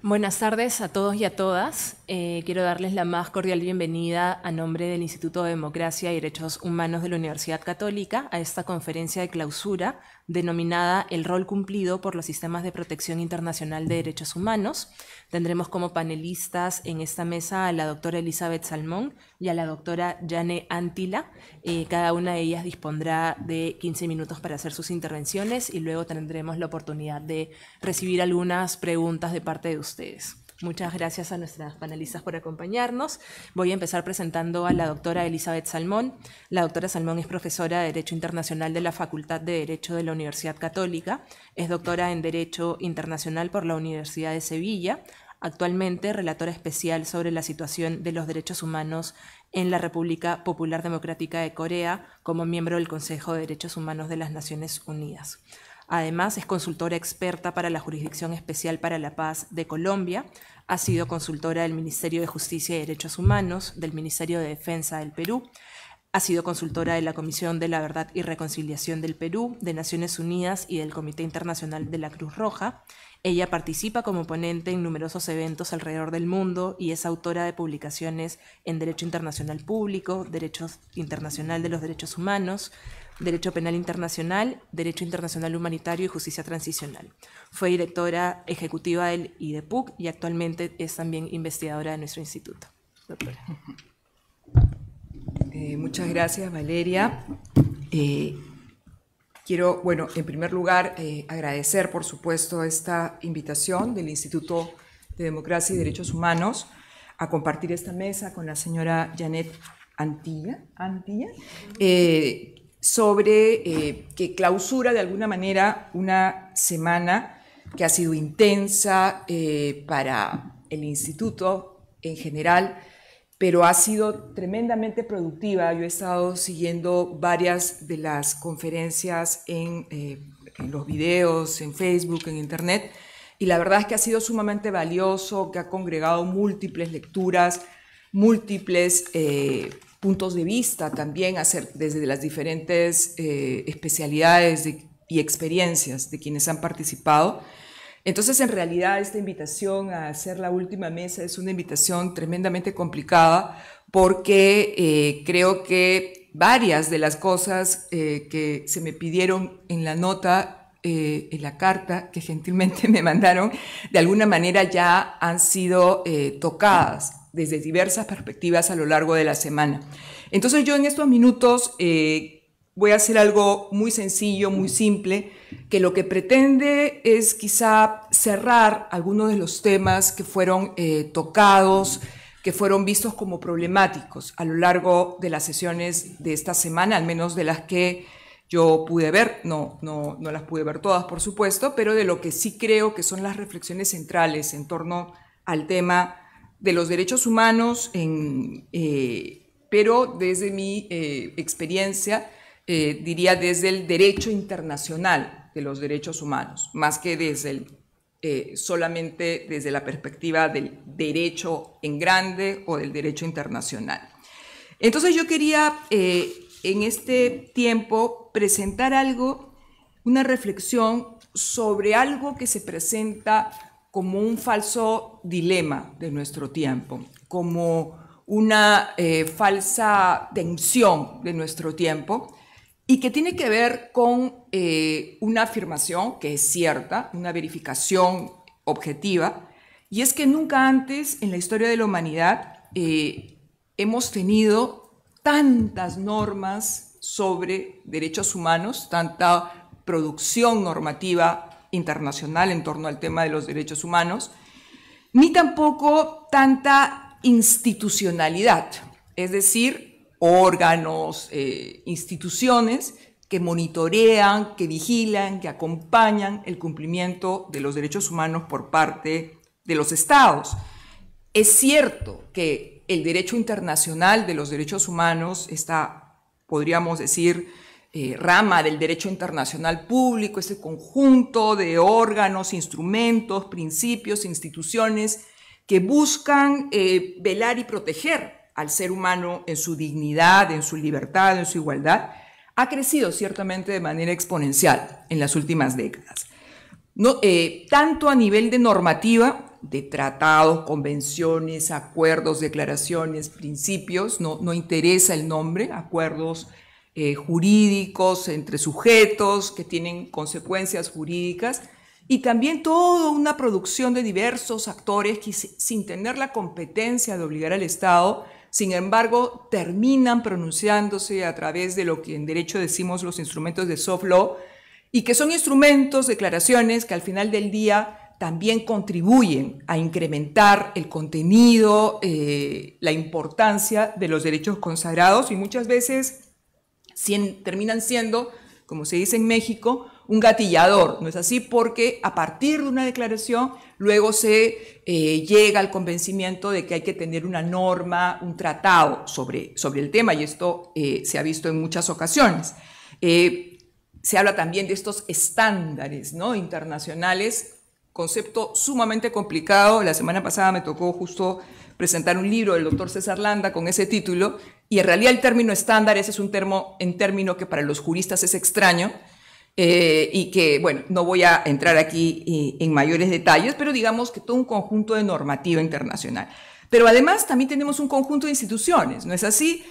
Buenas tardes a todos y a todas. Quiero darles la más cordial bienvenida a nombre del Instituto de Democracia y Derechos Humanos de la Universidad Católica a esta conferencia de clausura denominada El rol cumplido por los sistemas de protección internacional de derechos humanos. Tendremos como panelistas en esta mesa a la doctora Elizabeth Salmón y a la doctora Jane Antila. Cada una de ellas dispondrá de 15 minutos para hacer sus intervenciones y luego tendremos la oportunidad de recibir algunas preguntas de parte de ustedes. Muchas gracias a nuestras panelistas por acompañarnos. Voy a empezar presentando a la doctora Elizabeth Salmón. La doctora Salmón es profesora de Derecho Internacional de la Facultad de Derecho de la Universidad Católica. Es doctora en Derecho Internacional por la Universidad de Sevilla. Actualmente relatora especial sobre la situación de los derechos humanos en la República Popular Democrática de Corea como miembro del Consejo de Derechos Humanos de las Naciones Unidas. Además, es consultora experta para la Jurisdicción Especial para la Paz de Colombia, ha sido consultora del Ministerio de Justicia y Derechos Humanos, del Ministerio de Defensa del Perú, ha sido consultora de la Comisión de la Verdad y Reconciliación del Perú, de Naciones Unidas y del Comité Internacional de la Cruz Roja. Ella participa como ponente en numerosos eventos alrededor del mundo y es autora de publicaciones en Derecho Internacional Público, Derecho Internacional de los Derechos Humanos, Derecho Penal Internacional, Derecho Internacional Humanitario y Justicia Transicional. Fue directora ejecutiva del IDEPUC y actualmente es también investigadora de nuestro instituto. Doctora. Muchas gracias, Valeria. Quiero, en primer lugar, agradecer, por supuesto, esta invitación del Instituto de Democracia y Derechos Humanos a compartir esta mesa con la señora Janet Antilla, sobre que clausura de alguna manera una semana que ha sido intensa para el instituto en general, pero ha sido tremendamente productiva. Yo he estado siguiendo varias de las conferencias en los videos, en Facebook, en Internet, y la verdad es que ha sido sumamente valioso, que ha congregado múltiples lecturas, múltiples puntos de vista también desde las diferentes especialidades y experiencias de quienes han participado. Entonces, en realidad, esta invitación a hacer la última mesa es una invitación tremendamente complicada porque creo que varias de las cosas que se me pidieron en la nota, en la carta que gentilmente me mandaron, de alguna manera ya han sido tocadas desde diversas perspectivas a lo largo de la semana. Entonces yo en estos minutos voy a hacer algo muy sencillo, muy simple, que lo que pretende es quizá cerrar algunos de los temas que fueron tocados, que fueron vistos como problemáticos a lo largo de las sesiones de esta semana, al menos de las que yo pude ver, no las pude ver todas, por supuesto, pero de lo que sí creo que son las reflexiones centrales en torno al tema de los derechos humanos, pero desde mi experiencia, diría desde el derecho internacional de los derechos humanos, más que solamente desde la perspectiva del derecho en grande o del derecho internacional. Entonces yo quería en este tiempo presentar una reflexión sobre algo que se presenta como un falso dilema de nuestro tiempo, como una falsa tensión de nuestro tiempo, y que tiene que ver con una afirmación que es cierta, una verificación objetiva, y es que nunca antes en la historia de la humanidad hemos tenido tantas normas sobre derechos humanos, tanta producción normativa internacional en torno al tema de los derechos humanos, ni tampoco tanta institucionalidad, es decir, órganos, instituciones que monitorean, que vigilan, que acompañan el cumplimiento de los derechos humanos por parte de los estados. Es cierto que el derecho internacional de los derechos humanos está, podríamos decir, rama del derecho internacional público, ese conjunto de órganos, instrumentos, principios, instituciones que buscan velar y proteger al ser humano en su dignidad, en su libertad, en su igualdad, ha crecido ciertamente de manera exponencial en las últimas décadas. Tanto a nivel de normativa de tratados, convenciones, acuerdos, declaraciones, principios, no interesa el nombre, acuerdos jurídicos entre sujetos que tienen consecuencias jurídicas, y también toda una producción de diversos actores que sin tener la competencia de obligar al Estado, sin embargo, terminan pronunciándose a través de lo que en derecho decimos los instrumentos de soft law, y que son instrumentos, declaraciones que al final del día también contribuyen a incrementar el contenido, la importancia de los derechos consagrados, y muchas veces terminan siendo, como se dice en México, un gatillador, ¿no es así? Porque a partir de una declaración luego se llega al convencimiento de que hay que tener una norma, un tratado sobre el tema, y esto se ha visto en muchas ocasiones. Se habla también de estos estándares, ¿no?, internacionales, concepto sumamente complicado. La semana pasada me tocó justo presentar un libro del doctor César Landa con ese título, y en realidad el término estándares es un término que para los juristas es extraño, y que, bueno, no voy a entrar aquí en mayores detalles, pero digamos que todo un conjunto de normativa internacional. Pero además también tenemos un conjunto de instituciones, ¿no es así?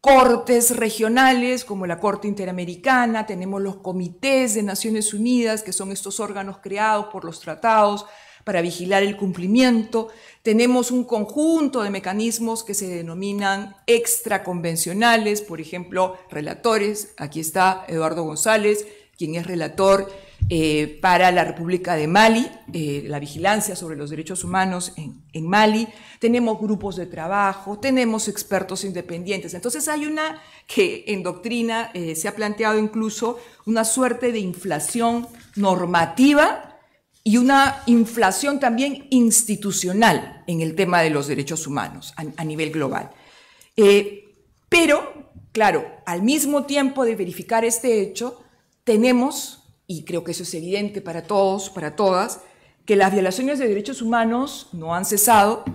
Cortes regionales como la Corte Interamericana, tenemos los comités de Naciones Unidas, que son estos órganos creados por los tratados para vigilar el cumplimiento. Tenemos un conjunto de mecanismos que se denominan extraconvencionales, por ejemplo, relatores. Aquí está Eduardo González, quien es relator para la República de Mali, la vigilancia sobre los derechos humanos en Mali. Tenemos grupos de trabajo, tenemos expertos independientes. Entonces hay una que en doctrina se ha planteado incluso una suerte de inflación normativa y una inflación también institucional en el tema de los derechos humanos a nivel global. Pero, claro, al mismo tiempo de verificar este hecho, tenemos, y creo que eso es evidente para todos, para todas, que las violaciones de derechos humanos no han cesado,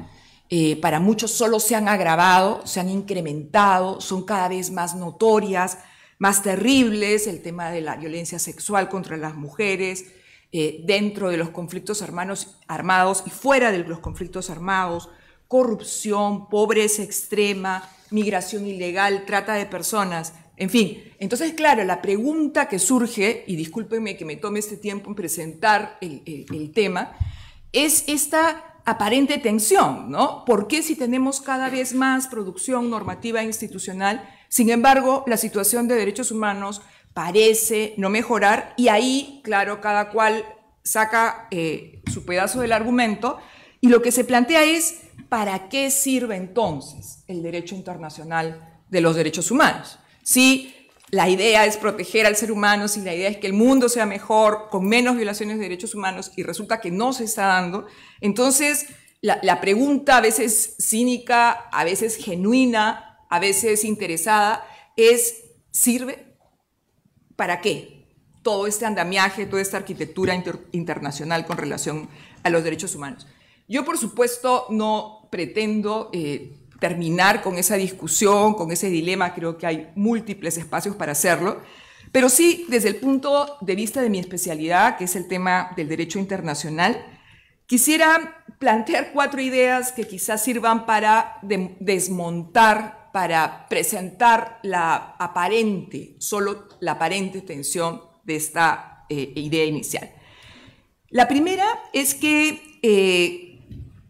para muchos solo se han agravado, se han incrementado, son cada vez más notorias, más terribles, el tema de la violencia sexual contra las mujeres, dentro de los conflictos armados y fuera de los conflictos armados, corrupción, pobreza extrema, migración ilegal, trata de personas, en fin. Entonces, claro, la pregunta que surge, y discúlpenme que me tome este tiempo en presentar el tema, es esta aparente tensión, ¿no? ¿Por qué si tenemos cada vez más producción normativa e institucional, sin embargo, la situación de derechos humanos parece no mejorar? Y ahí, claro, cada cual saca su pedazo del argumento, y lo que se plantea es, ¿para qué sirve entonces el derecho internacional de los derechos humanos? Si la idea es proteger al ser humano, si la idea es que el mundo sea mejor, con menos violaciones de derechos humanos, y resulta que no se está dando, entonces la pregunta, a veces cínica, a veces genuina, a veces interesada, es, ¿sirve? ¿Para qué todo este andamiaje, toda esta arquitectura internacional con relación a los derechos humanos? Yo, por supuesto, no pretendo terminar con esa discusión, con ese dilema. Creo que hay múltiples espacios para hacerlo, pero sí, desde el punto de vista de mi especialidad, que es el tema del derecho internacional, quisiera plantear 4 ideas que quizás sirvan para desmontar, para presentar solo la aparente tensión de esta idea inicial. La primera es que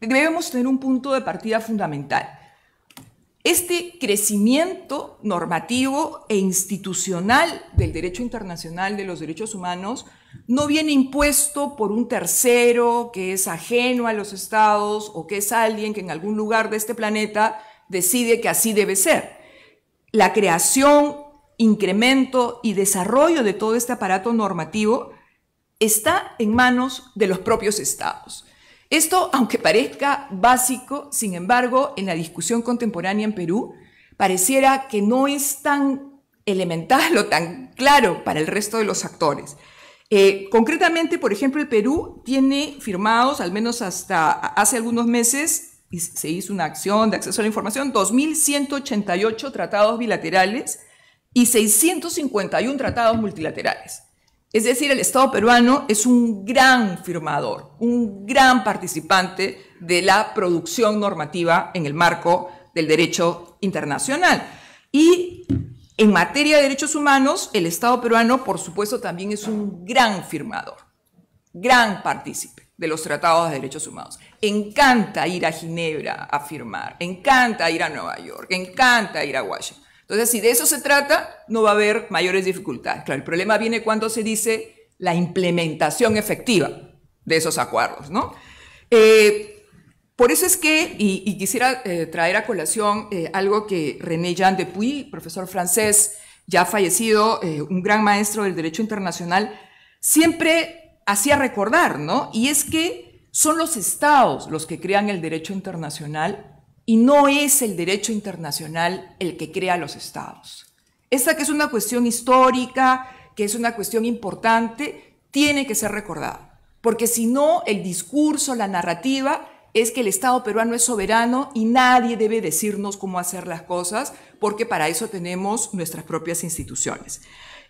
debemos tener un punto de partida fundamental. Este crecimiento normativo e institucional del derecho internacional de los derechos humanos no viene impuesto por un tercero que es ajeno a los estados o que es alguien que en algún lugar de este planeta decide que así debe ser. La creación, incremento y desarrollo de todo este aparato normativo está en manos de los propios estados. Esto, aunque parezca básico, sin embargo, en la discusión contemporánea en Perú, pareciera que no es tan elemental o tan claro para el resto de los actores. Concretamente, por ejemplo, el Perú tiene firmados, al menos hasta hace algunos meses, y se hizo una acción de acceso a la información, 2.188 tratados bilaterales y 651 tratados multilaterales. Es decir, el Estado peruano es un gran firmador, un gran participante de la producción normativa en el marco del derecho internacional. Y en materia de derechos humanos, el Estado peruano, por supuesto, también es un gran firmador, gran partícipe de los tratados de derechos humanos. Encanta ir a Ginebra a firmar, encanta ir a Nueva York, encanta ir a Washington. Entonces, si de eso se trata, no va a haber mayores dificultades. Claro, el problema viene cuando se dice la implementación efectiva de esos acuerdos, ¿no? Por eso es que, y quisiera traer a colación algo que René Jean Dupuy, profesor francés, ya fallecido, un gran maestro del derecho internacional, siempre hacía recordar, ¿no? Y es que son los estados los que crean el derecho internacional y no es el derecho internacional el que crea los estados. Esta que es una cuestión histórica, que es una cuestión importante, tiene que ser recordada, porque si no, el discurso, la narrativa es que el Estado peruano es soberano y nadie debe decirnos cómo hacer las cosas, porque para eso tenemos nuestras propias instituciones.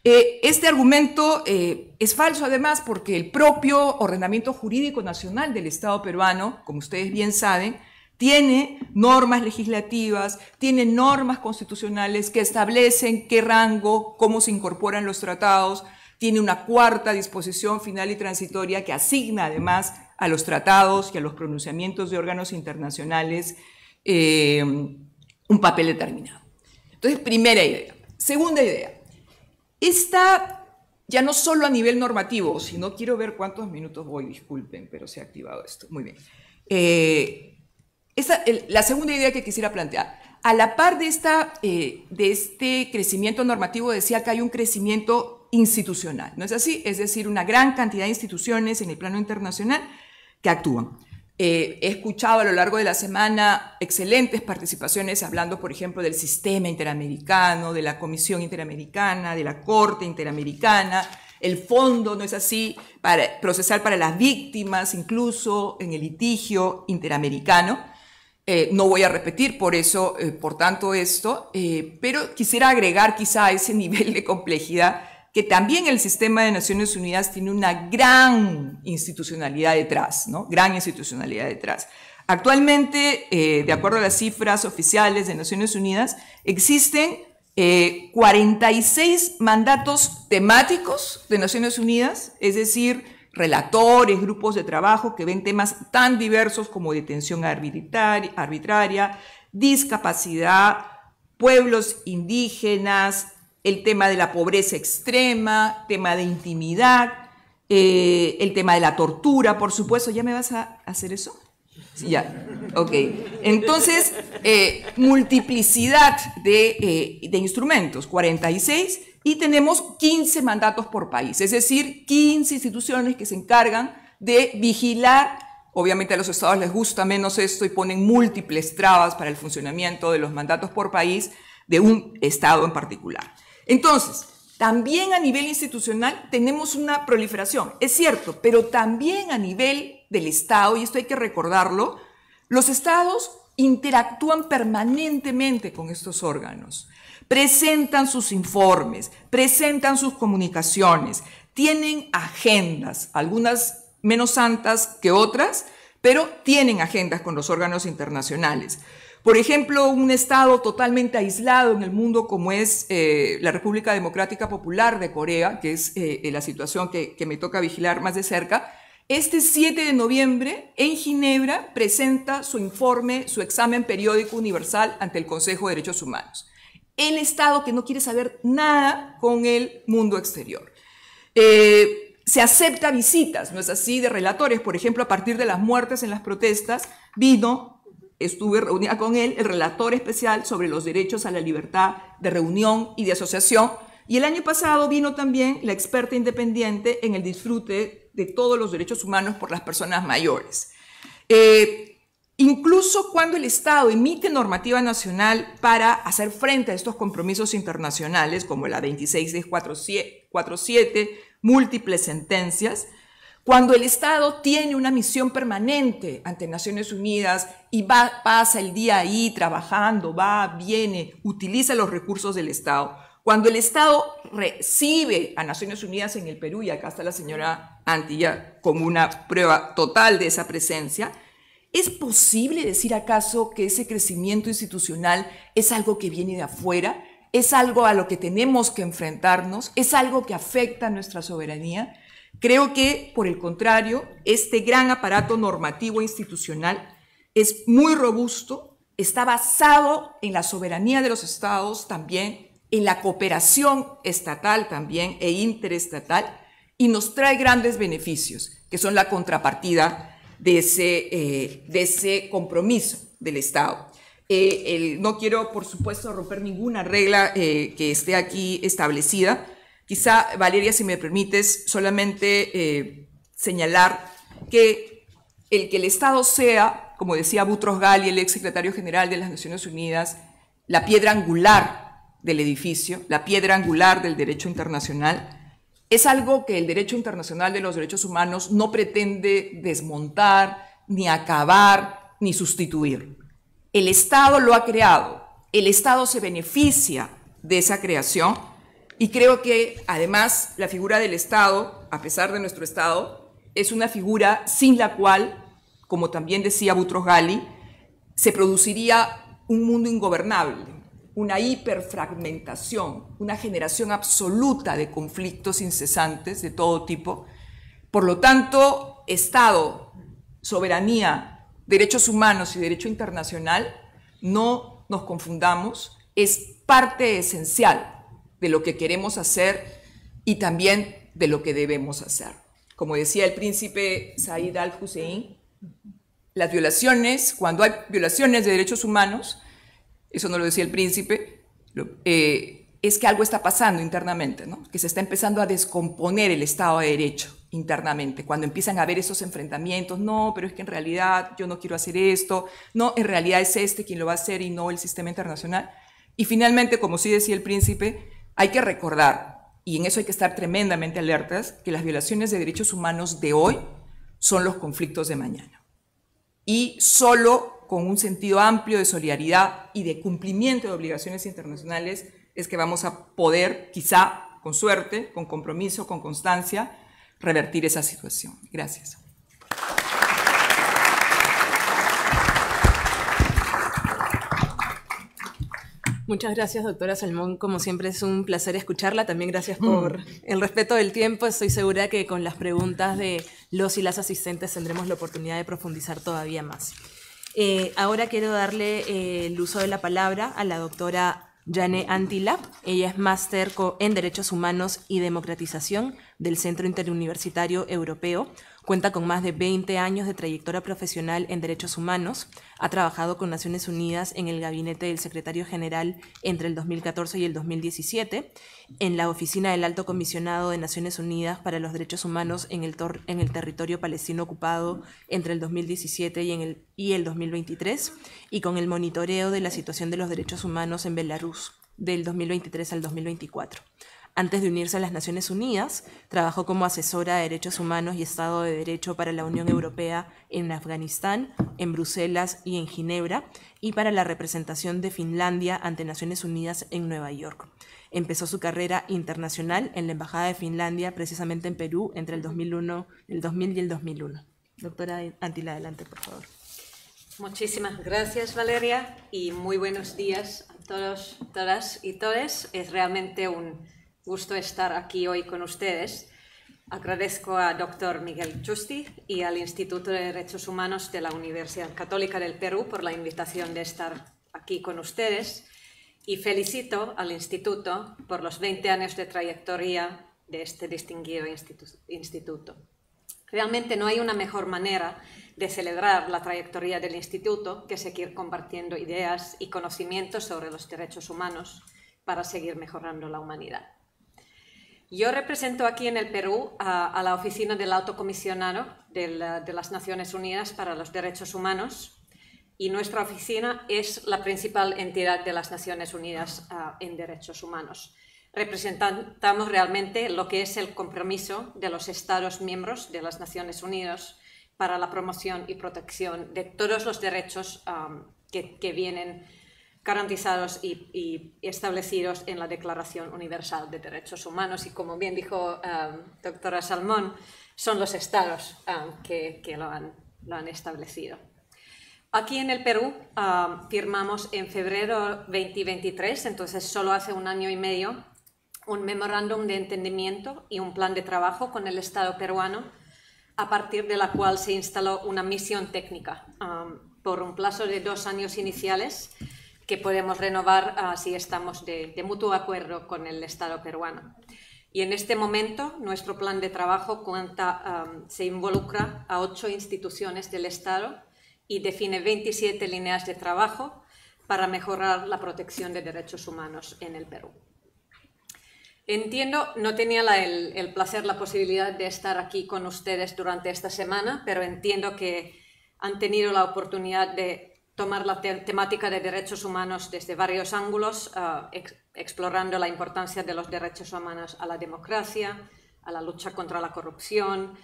Este argumento es falso además porque el propio ordenamiento jurídico nacional del Estado peruano, como ustedes bien saben, tiene normas legislativas, tiene normas constitucionales que establecen qué rango, cómo se incorporan los tratados, tiene una cuarta disposición final y transitoria que asigna además a los tratados y a los pronunciamientos de órganos internacionales un papel determinado. Entonces, primera idea. Segunda idea. Esta, ya no solo a nivel normativo, sino quiero ver cuántos minutos voy, disculpen, pero se ha activado esto. Muy bien. La segunda idea que quisiera plantear. A la par de este crecimiento normativo, decía que hay un crecimiento institucional. ¿No es así? Es decir, una gran cantidad de instituciones en el plano internacional que actúan. He escuchado a lo largo de la semana excelentes participaciones hablando, por ejemplo, del sistema interamericano, de la Comisión Interamericana, de la Corte Interamericana, el fondo, ¿no es así?, procesal para las víctimas, incluso en el litigio interamericano. No voy a repetir por tanto esto, pero quisiera agregar quizá a ese nivel de complejidad que también el sistema de Naciones Unidas tiene una gran institucionalidad detrás, ¿no? Gran institucionalidad detrás. Actualmente, de acuerdo a las cifras oficiales de Naciones Unidas, existen 46 mandatos temáticos de Naciones Unidas, es decir, relatores, grupos de trabajo que ven temas tan diversos como detención arbitraria, discapacidad, pueblos indígenas, el tema de la pobreza extrema, tema de intimidad, el tema de la tortura, por supuesto. ¿Ya me vas a hacer eso? Sí, ya, ok. Entonces, multiplicidad de instrumentos, 46, y tenemos 15 mandatos por país, es decir, 15 instituciones que se encargan de vigilar. Obviamente a los estados les gusta menos esto y ponen múltiples trabas para el funcionamiento de los mandatos por país de un estado en particular. Entonces, también a nivel institucional tenemos una proliferación, es cierto, pero también a nivel del Estado, y esto hay que recordarlo, los estados interactúan permanentemente con estos órganos, presentan sus informes, presentan sus comunicaciones, tienen agendas, algunas menos santas que otras, pero tienen agendas con los órganos internacionales. Por ejemplo, un estado totalmente aislado en el mundo como es la República Democrática Popular de Corea, que es la situación que me toca vigilar más de cerca, este 7 de noviembre en Ginebra presenta su informe, su examen periódico universal ante el Consejo de Derechos Humanos. El estado que no quiere saber nada con el mundo exterior. Se acepta visitas, ¿no es así?, de relatores. Por ejemplo, a partir de las muertes en las protestas, estuve reunida con él, el relator especial sobre los derechos a la libertad de reunión y de asociación, y el año pasado vino también la experta independiente en el disfrute de todos los derechos humanos por las personas mayores. Incluso cuando el Estado emite normativa nacional para hacer frente a estos compromisos internacionales, como la 2647, múltiples sentencias, cuando el Estado tiene una misión permanente ante Naciones Unidas y pasa el día ahí trabajando, va, viene, utiliza los recursos del Estado, Cuando el Estado recibe a Naciones Unidas en el Perú, y acá está la señora Antilla como una prueba total de esa presencia, ¿es posible decir acaso que ese crecimiento institucional es algo que viene de afuera? ¿Es algo a lo que tenemos que enfrentarnos? ¿Es algo que afecta a nuestra soberanía? Creo que, por el contrario, este gran aparato normativo institucional es muy robusto, está basado en la soberanía de los estados también, en la cooperación estatal también e interestatal, y nos trae grandes beneficios, que son la contrapartida de ese compromiso del Estado. No quiero, por supuesto, romper ninguna regla que esté aquí establecida. Quizá, Valeria, si me permites, solamente señalar que el Estado sea, como decía Boutros Ghali, el ex secretario general de las Naciones Unidas, la piedra angular del edificio, la piedra angular del derecho internacional, es algo que el derecho internacional de los derechos humanos no pretende desmontar, ni acabar, ni sustituir. El Estado lo ha creado, el Estado se beneficia de esa creación, y creo que además la figura del Estado, a pesar de nuestro Estado, es una figura sin la cual, como también decía Boutros Ghali, se produciría un mundo ingobernable, una hiperfragmentación, una generación absoluta de conflictos incesantes de todo tipo. Por lo tanto, Estado, soberanía, derechos humanos y derecho internacional, no nos confundamos, es parte esencial de lo que queremos hacer y también de lo que debemos hacer. Como decía el príncipe Said al-Hussein, las violaciones, cuando hay violaciones de derechos humanos, eso no lo decía el príncipe, es que algo está pasando internamente, ¿no? Que se está empezando a descomponer el Estado de Derecho internamente, cuando empiezan a haber esos enfrentamientos, no, pero es que en realidad yo no quiero hacer esto, no, en realidad es este quien lo va a hacer y no el sistema internacional. Y finalmente, como sí decía el príncipe, hay que recordar, y en eso hay que estar tremendamente alertas, que las violaciones de derechos humanos de hoy son los conflictos de mañana. Y solo con un sentido amplio de solidaridad y de cumplimiento de obligaciones internacionales es que vamos a poder, quizá con suerte, con compromiso, con constancia, revertir esa situación. Gracias. Muchas gracias, doctora Salmón. Como siempre es un placer escucharla. También gracias por el respeto del tiempo. Estoy segura que con las preguntas de los y las asistentes tendremos la oportunidad de profundizar todavía más. Ahora quiero darle el uso de la palabra a la doctora Jane Antila. Ella es máster en Derechos Humanos y Democratización del Centro Interuniversitario Europeo. Cuenta con más de 20 años de trayectoria profesional en derechos humanos. Ha trabajado con Naciones Unidas en el gabinete del secretario general entre el 2014 y el 2017, en la oficina del Alto Comisionado de Naciones Unidas para los Derechos Humanos en el territorio palestino ocupado entre el 2017 y el 2023, y con el monitoreo de la situación de los derechos humanos en Belarus del 2023 al 2024. Antes de unirse a las Naciones Unidas, trabajó como asesora de Derechos Humanos y Estado de Derecho para la Unión Europea en Afganistán, en Bruselas y en Ginebra, y para la representación de Finlandia ante Naciones Unidas en Nueva York. Empezó su carrera internacional en la Embajada de Finlandia, precisamente en Perú, entre el 2000 y el 2001. Doctora Antila, adelante, por favor. Muchísimas gracias, Valeria, y muy buenos días a todos, todas y todes. Es realmente un gusto estar aquí hoy con ustedes. Agradezco a Dr. Miguel Yusti y al Instituto de Derechos Humanos de la Universidad Católica del Perú por la invitación de estar aquí con ustedes, y felicito al Instituto por los 20 años de trayectoria de este distinguido instituto. Realmente no hay una mejor manera de celebrar la trayectoria del Instituto que seguir compartiendo ideas y conocimientos sobre los derechos humanos para seguir mejorando la humanidad. Yo represento aquí en el Perú a la Oficina del Alto Comisionado de las Naciones Unidas para los Derechos Humanos, y nuestra oficina es la principal entidad de las Naciones Unidas en derechos humanos. Representamos realmente lo que es el compromiso de los Estados miembros de las Naciones Unidas para la promoción y protección de todos los derechos que vienen garantizados y establecidos en la Declaración Universal de Derechos Humanos. Y como bien dijo doctora Salmón, son los estados que lo han establecido. Aquí en el Perú firmamos en febrero 2023, entonces solo hace un año y medio, un memorándum de entendimiento y un plan de trabajo con el Estado peruano, a partir de la cual se instaló una misión técnica por un plazo de 2 años iniciales que podemos renovar si estamos de mutuo acuerdo con el Estado peruano. Y en este momento nuestro plan de trabajo se involucra a 8 instituciones del Estado y define 27 líneas de trabajo para mejorar la protección de derechos humanos en el Perú. Entiendo, no tenía el placer, la posibilidad de estar aquí con ustedes durante esta semana, pero entiendo que han tenido la oportunidad de tomar la temática de derechos humanos desde varios ángulos, explorando la importancia de los derechos humanos a la democracia, a la lucha contra la corrupción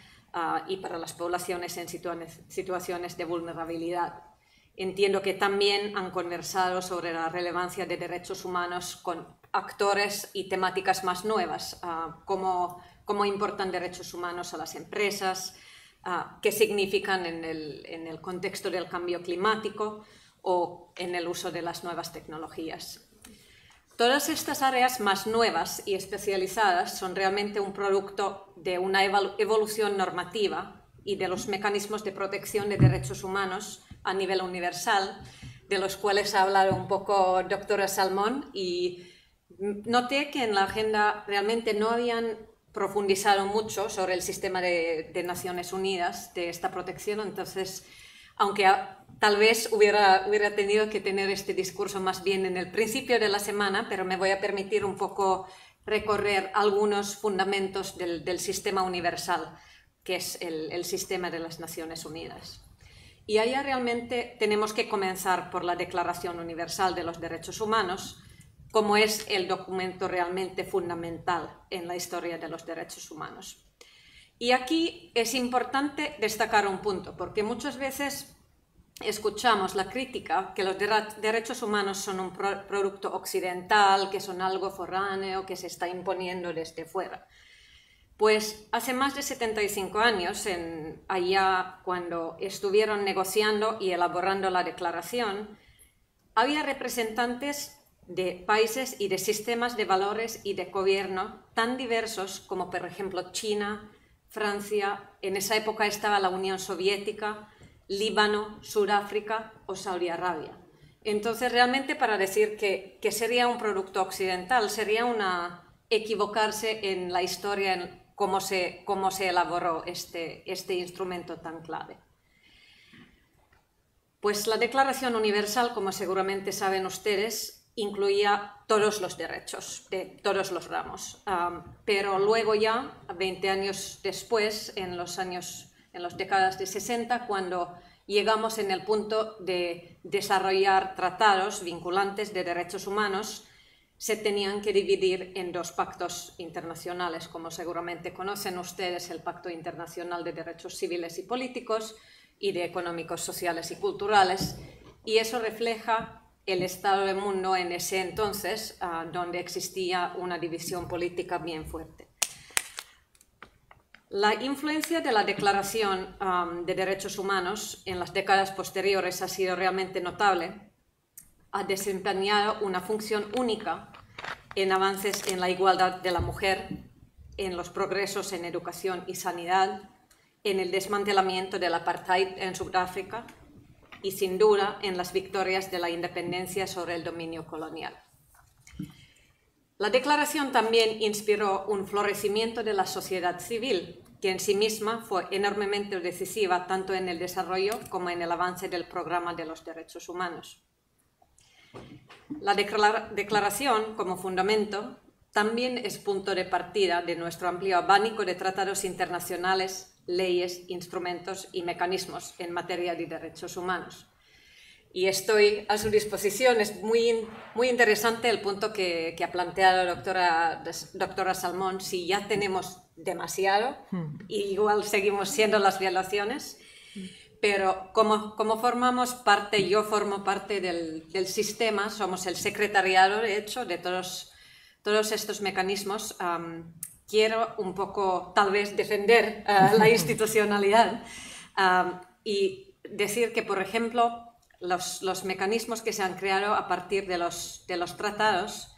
y para las poblaciones en situaciones de vulnerabilidad. Entiendo que también han conversado sobre la relevancia de derechos humanos con actores y temáticas más nuevas, cómo importan derechos humanos a las empresas, qué significan en el contexto del cambio climático o en el uso de las nuevas tecnologías. Todas estas áreas más nuevas y especializadas son realmente un producto de una evolución normativa y de los mecanismos de protección de derechos humanos a nivel universal, de los cuales ha hablado un poco doctora Salmón, y noté que en la agenda realmente no habían profundizado mucho sobre el sistema de Naciones Unidas, de esta protección. Entonces, aunque tal vez hubiera tenido que tener este discurso más bien en el principio de la semana, pero me voy a permitir un poco recorrer algunos fundamentos del sistema universal, que es el sistema de las Naciones Unidas. Y allá realmente tenemos que comenzar por la Declaración Universal de los Derechos Humanos, como es el documento realmente fundamental en la historia de los derechos humanos. Y aquí es importante destacar un punto, porque muchas veces escuchamos la crítica que los derechos humanos son un producto occidental, que son algo foráneo, que se está imponiendo desde fuera. Pues hace más de 75 años, allá cuando estuvieron negociando y elaborando la declaración, había representantes de países y de sistemas de valores y de gobierno tan diversos como, por ejemplo, China, Francia, en esa época estaba la Unión Soviética, Líbano, Sudáfrica o Saudi Arabia. Entonces, realmente para decir que sería un producto occidental sería equivocarse en la historia, en cómo se elaboró este instrumento tan clave. Pues la Declaración Universal, como seguramente saben ustedes, incluía todos los derechos de todos los ramos, pero luego ya, 20 años después, en las décadas de 60, cuando llegamos en el punto de desarrollar tratados vinculantes de derechos humanos, se tenían que dividir en 2 pactos internacionales, como seguramente conocen ustedes, el Pacto Internacional de Derechos Civiles y Políticos y de Económicos, Sociales y Culturales, y eso refleja el estado del mundo en ese entonces, donde existía una división política bien fuerte. La influencia de la Declaración de Derechos Humanos en las décadas posteriores ha sido realmente notable. Ha desempeñado una función única en avances en la igualdad de la mujer, en los progresos en educación y sanidad, en el desmantelamiento del apartheid en Sudáfrica y, sin duda, en las victorias de la independencia sobre el dominio colonial. La declaración también inspiró un florecimiento de la sociedad civil, que en sí misma fue enormemente decisiva tanto en el desarrollo como en el avance del programa de los derechos humanos. La declaración, como fundamento, también es punto de partida de nuestro amplio abanico de tratados internacionales, leyes, instrumentos y mecanismos en materia de derechos humanos. Y estoy a su disposición. Es muy interesante el punto que ha planteado la doctora Salmón, si ya tenemos demasiado y igual seguimos siendo las violaciones. pero como formamos parte, yo formo parte del sistema, somos el secretariado, de hecho, de todos estos mecanismos. Quiero un poco, tal vez, defender la institucionalidad y decir que, por ejemplo, los mecanismos que se han creado a partir de los tratados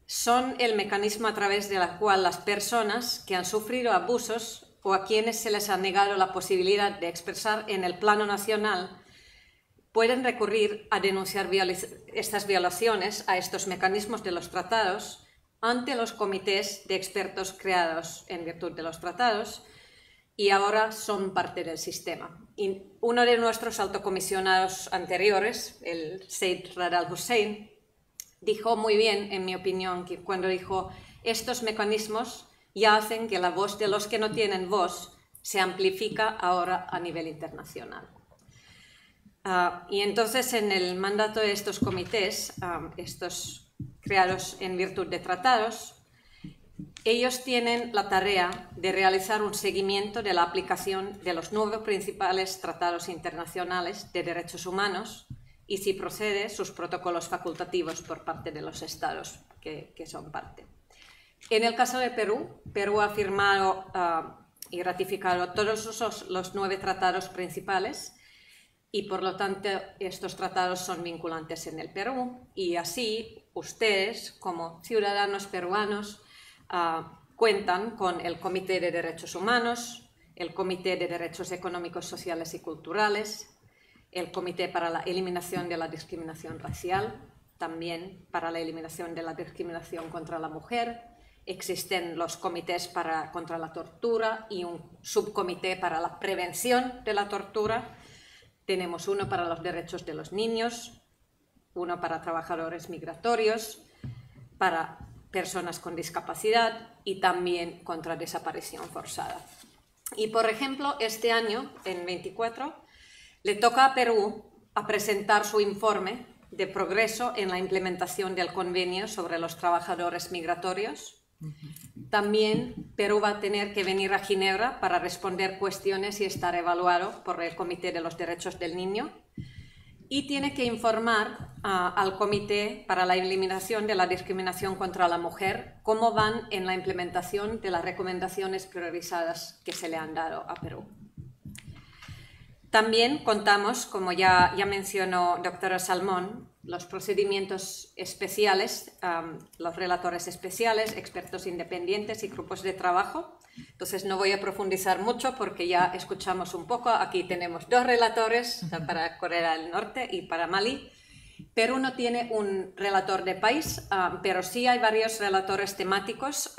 son el mecanismo a través del cual las personas que han sufrido abusos o a quienes se les ha negado la posibilidad de expresar en el plano nacional pueden recurrir a denunciar estas violaciones a estos mecanismos de los tratados ante los comités de expertos creados en virtud de los tratados y ahora son parte del sistema. Y uno de nuestros altocomisionados anteriores, el Seyyed Ra'ad al-Hussein, dijo muy bien, en mi opinión, que cuando dijo estos mecanismos ya hacen que la voz de los que no tienen voz se amplifica ahora a nivel internacional. Y entonces en el mandato de estos comités, estos creados en virtud de tratados, ellos tienen la tarea de realizar un seguimiento de la aplicación de los 9 principales tratados internacionales de derechos humanos y, si procede, sus protocolos facultativos por parte de los estados que son parte. En el caso de Perú, Perú ha firmado y ratificado todos los 9 tratados principales y, por lo tanto, estos tratados son vinculantes en el Perú y así ustedes, como ciudadanos peruanos, cuentan con el Comité de Derechos Humanos, el Comité de Derechos Económicos, Sociales y Culturales, el Comité para la Eliminación de la Discriminación Racial, también para la eliminación de la discriminación contra la mujer. Existen los comités contra la tortura y un subcomité para la prevención de la tortura. Tenemos uno para los derechos de los niños, uno para trabajadores migratorios, para personas con discapacidad y también contra desaparición forzada. Y, por ejemplo, este año, en 24, le toca a Perú a presentar su informe de progreso en la implementación del convenio sobre los trabajadores migratorios. También Perú va a tener que venir a Ginebra para responder cuestiones y estar evaluado por el Comité de los Derechos del Niño. Y tiene que informar al Comité para la Eliminación de la Discriminación contra la Mujer cómo van en la implementación de las recomendaciones priorizadas que se le han dado a Perú. También contamos, como ya mencionó doctora Salmón, los procedimientos especiales, los relatores especiales, expertos independientes y grupos de trabajo. Entonces no voy a profundizar mucho porque ya escuchamos un poco. Aquí tenemos 2 relatores para Corea del Norte y para Mali. Perú no tiene un relator de país, pero sí hay varios relatores temáticos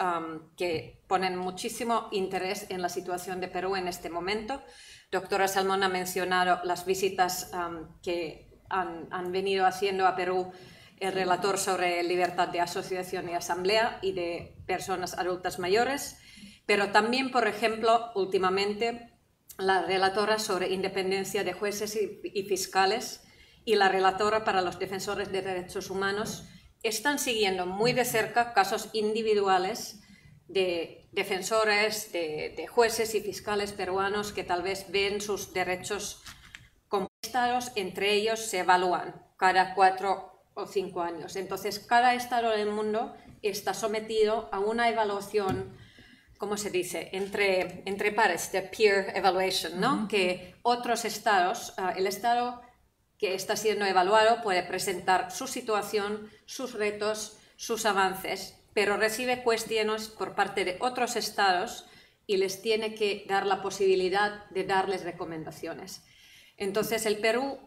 que ponen muchísimo interés en la situación de Perú en este momento. Doctora Salmón ha mencionado las visitas que han venido haciendo a Perú el relator sobre libertad de asociación y asamblea y de personas adultas mayores, pero también, por ejemplo, últimamente la relatora sobre independencia de jueces y fiscales y la relatora para los defensores de derechos humanos están siguiendo muy de cerca casos individuales de defensores, de jueces y fiscales peruanos que tal vez ven sus derechos contestados, entre ellos se evalúan cada 4 o 5 años. Entonces, cada estado del mundo está sometido a una evaluación, ¿cómo se dice?, entre pares, de peer evaluation, ¿no? Que otros estados, el estado que está siendo evaluado puede presentar su situación, sus retos, sus avances, pero recibe cuestiones por parte de otros estados y les tiene que dar la posibilidad de darles recomendaciones. Entonces, el Perú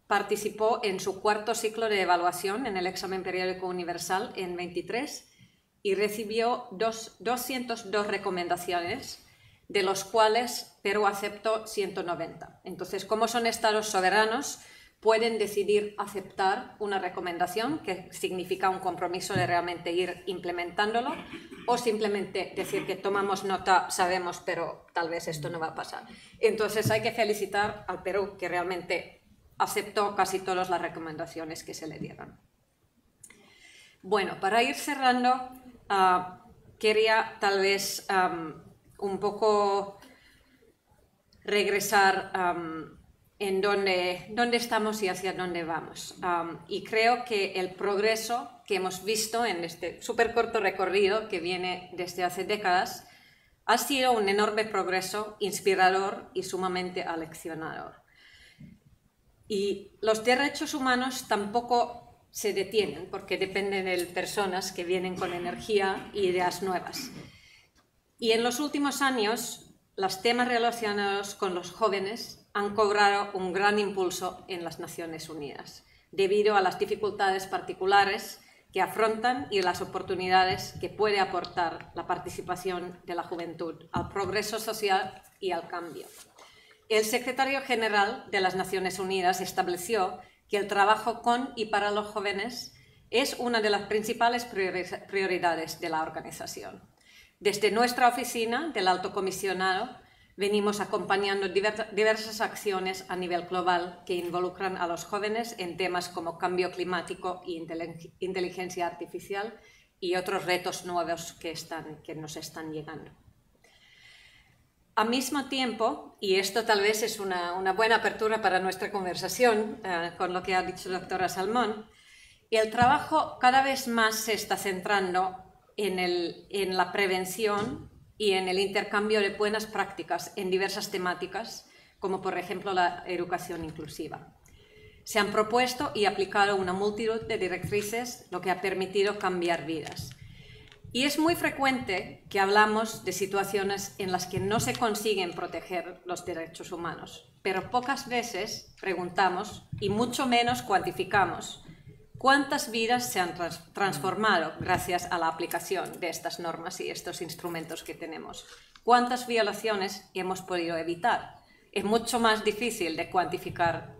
participó en su 4º ciclo de evaluación en el examen periódico universal en 23 y recibió 202 recomendaciones, de los cuales Perú aceptó 190. Entonces, como son estados soberanos, pueden decidir aceptar una recomendación, que significa un compromiso de realmente ir implementándolo, o simplemente decir que tomamos nota, sabemos, pero tal vez esto no va a pasar. Entonces hay que felicitar al Perú, que realmente aceptó casi todas las recomendaciones que se le dieron. Bueno, para ir cerrando, quería tal vez un poco regresar en dónde estamos y hacia dónde vamos. Y creo que el progreso que hemos visto en este súper corto recorrido que viene desde hace décadas ha sido un enorme progreso, inspirador y sumamente aleccionador. Y los derechos humanos tampoco se detienen porque dependen de personas que vienen con energía e ideas nuevas. Y en los últimos años, los temas relacionados con los jóvenes han cobrado un gran impulso en las Naciones Unidas, debido a las dificultades particulares que afrontan y las oportunidades que puede aportar la participación de la juventud al progreso social y al cambio. El secretario general de las Naciones Unidas estableció que el trabajo con y para los jóvenes es una de las principales prioridades de la organización. Desde nuestra oficina del Alto Comisionado venimos acompañando diversas acciones a nivel global que involucran a los jóvenes en temas como cambio climático e inteligencia artificial y otros retos nuevos que nos están llegando. Al mismo tiempo, y esto tal vez es una buena apertura para nuestra conversación con lo que ha dicho la doctora Salmón, el trabajo cada vez más se está centrando en la prevención y en el intercambio de buenas prácticas en diversas temáticas, como por ejemplo la educación inclusiva. Se han propuesto y aplicado una multitud de directrices, lo que ha permitido cambiar vidas. Y es muy frecuente que hablamos de situaciones en las que no se consiguen proteger los derechos humanos, pero pocas veces preguntamos, y mucho menos cuantificamos, ¿cuántas vidas se han transformado gracias a la aplicación de estas normas y estos instrumentos que tenemos? ¿Cuántas violaciones hemos podido evitar? Es mucho más difícil de cuantificar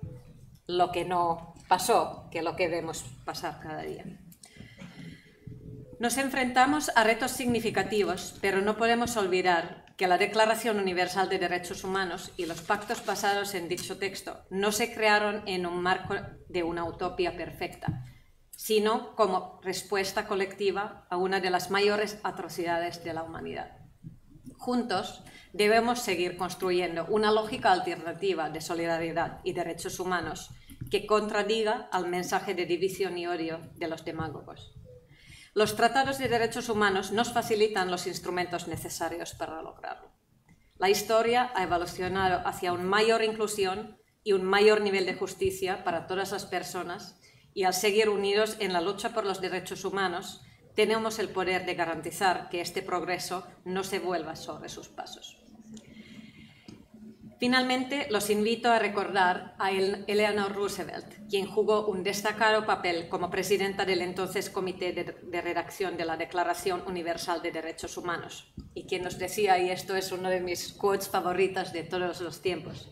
lo que no pasó que lo que vemos pasar cada día. Nos enfrentamos a retos significativos, pero no podemos olvidar que la Declaración Universal de Derechos Humanos y los pactos basados en dicho texto no se crearon en un marco de una utopía perfecta, sino como respuesta colectiva a una de las mayores atrocidades de la humanidad. Juntos debemos seguir construyendo una lógica alternativa de solidaridad y derechos humanos que contradiga al mensaje de división y odio de los demagogos. Los tratados de derechos humanos nos facilitan los instrumentos necesarios para lograrlo. La historia ha evolucionado hacia una mayor inclusión y un mayor nivel de justicia para todas las personas, y al seguir unidos en la lucha por los derechos humanos, tenemos el poder de garantizar que este progreso no se vuelva sobre sus pasos. Finalmente, los invito a recordar a Eleanor Roosevelt, quien jugó un destacado papel como presidenta del entonces Comité de Redacción de la Declaración Universal de Derechos Humanos, y quien nos decía, y esto es uno de mis quotes favoritas de todos los tiempos: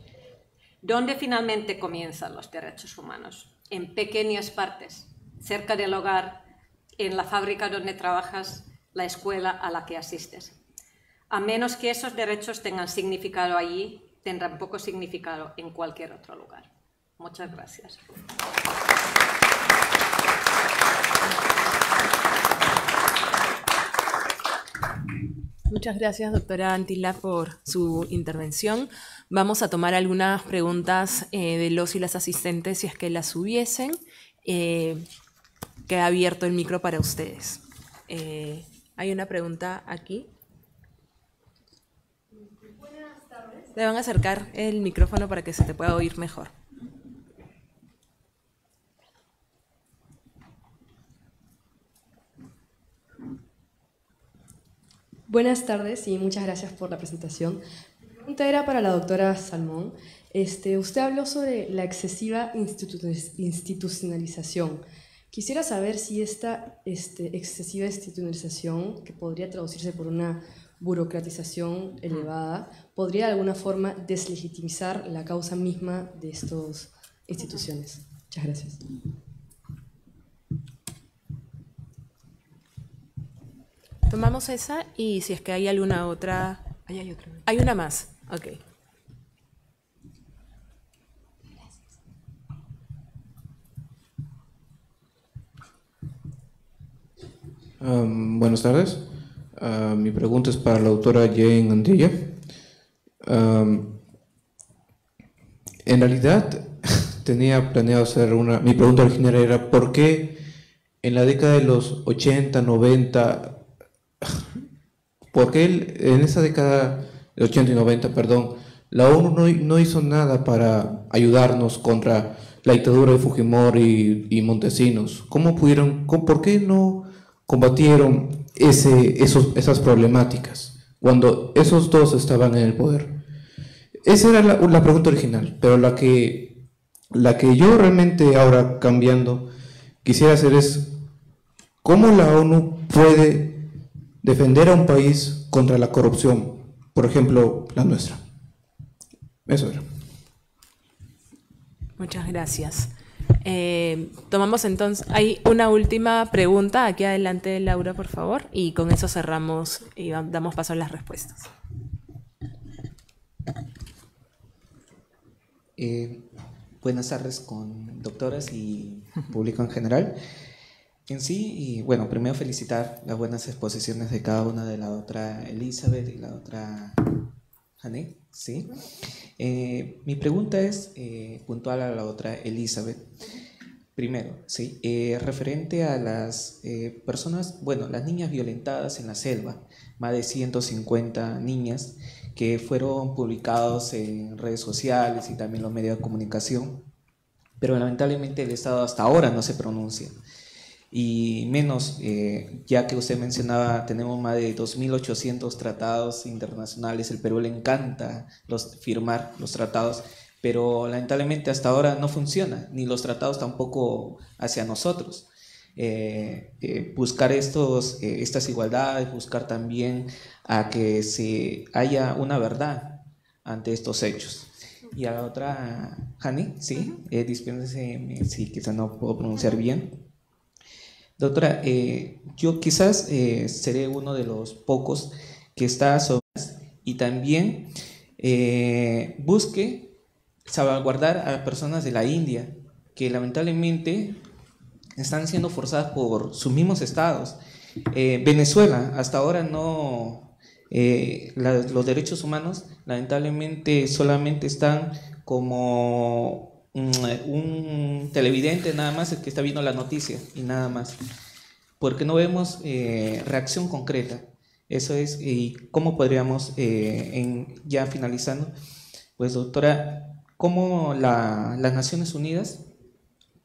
¿dónde finalmente comienzan los derechos humanos? En pequeñas partes, cerca del hogar, en la fábrica donde trabajas, la escuela a la que asistes. A menos que esos derechos tengan significado allí, tendrán poco significado en cualquier otro lugar. Muchas gracias. Muchas gracias, doctora Antila, por su intervención. Vamos a tomar algunas preguntas de los y las asistentes, si es que las hubiesen. Queda abierto el micro para ustedes. Hay una pregunta aquí. Buenas tardes. Le van a acercar el micrófono para que se te pueda oír mejor. Buenas tardes y muchas gracias por la presentación. Mi pregunta era para la doctora Salmón. Usted habló sobre la excesiva institucionalización. Quisiera saber si esta excesiva institucionalización, que podría traducirse por una burocratización elevada, podría de alguna forma deslegitimizar la causa misma de estas instituciones. Muchas gracias. Tomamos esa y si es que hay alguna otra... Ahí hay otra. Hay una más. Ok. Buenas tardes. Mi pregunta es para la doctora Jane Antilla. En realidad tenía planeado hacer mi pregunta original era ¿por qué en la década de los 80, 90, por qué en esa década de 80 y 90, perdón, la ONU no hizo nada para ayudarnos contra la dictadura de Fujimori y Montesinos? ¿Por qué no combatieron esas problemáticas cuando esos dos estaban en el poder? Esa era la pregunta original, pero la que yo realmente ahora cambiando quisiera hacer es ¿cómo la ONU puede defender a un país contra la corrupción? Por ejemplo, la nuestra. Eso era. Muchas gracias. Tomamos entonces, hay una última pregunta aquí adelante, Laura, por favor, y con eso cerramos y damos paso a las respuestas. Buenas tardes con doctoras y público en general. En sí, y bueno, primero felicitar las buenas exposiciones de cada una de la otra Elizabeth y la otra Janet, ¿sí? Mi pregunta es puntual a la otra Elizabeth. Primero, ¿sí? Referente a las personas, bueno, las niñas violentadas en la selva, más de 150 niñas que fueron publicados en redes sociales y también los medios de comunicación, pero lamentablemente el Estado hasta ahora no se pronuncia. Y menos, ya que usted mencionaba, tenemos más de 2.800 tratados internacionales, el Perú le encanta firmar los tratados, pero lamentablemente hasta ahora no funciona, ni los tratados tampoco hacia nosotros. Buscar estas igualdades, buscar también a que haya una verdad ante estos hechos. Y a la otra, Hani, ¿sí? Dispénsese si quizás no puedo pronunciar bien. Doctora, yo quizás seré uno de los pocos que está sobre y también busque salvaguardar a personas de la India que lamentablemente están siendo forzadas por sus mismos estados. Venezuela, hasta ahora no, los derechos humanos lamentablemente solamente están como un televidente nada más, el que está viendo la noticia y nada más, porque no vemos reacción concreta. Eso es, y cómo podríamos, ya finalizando, pues doctora, ¿cómo las Naciones Unidas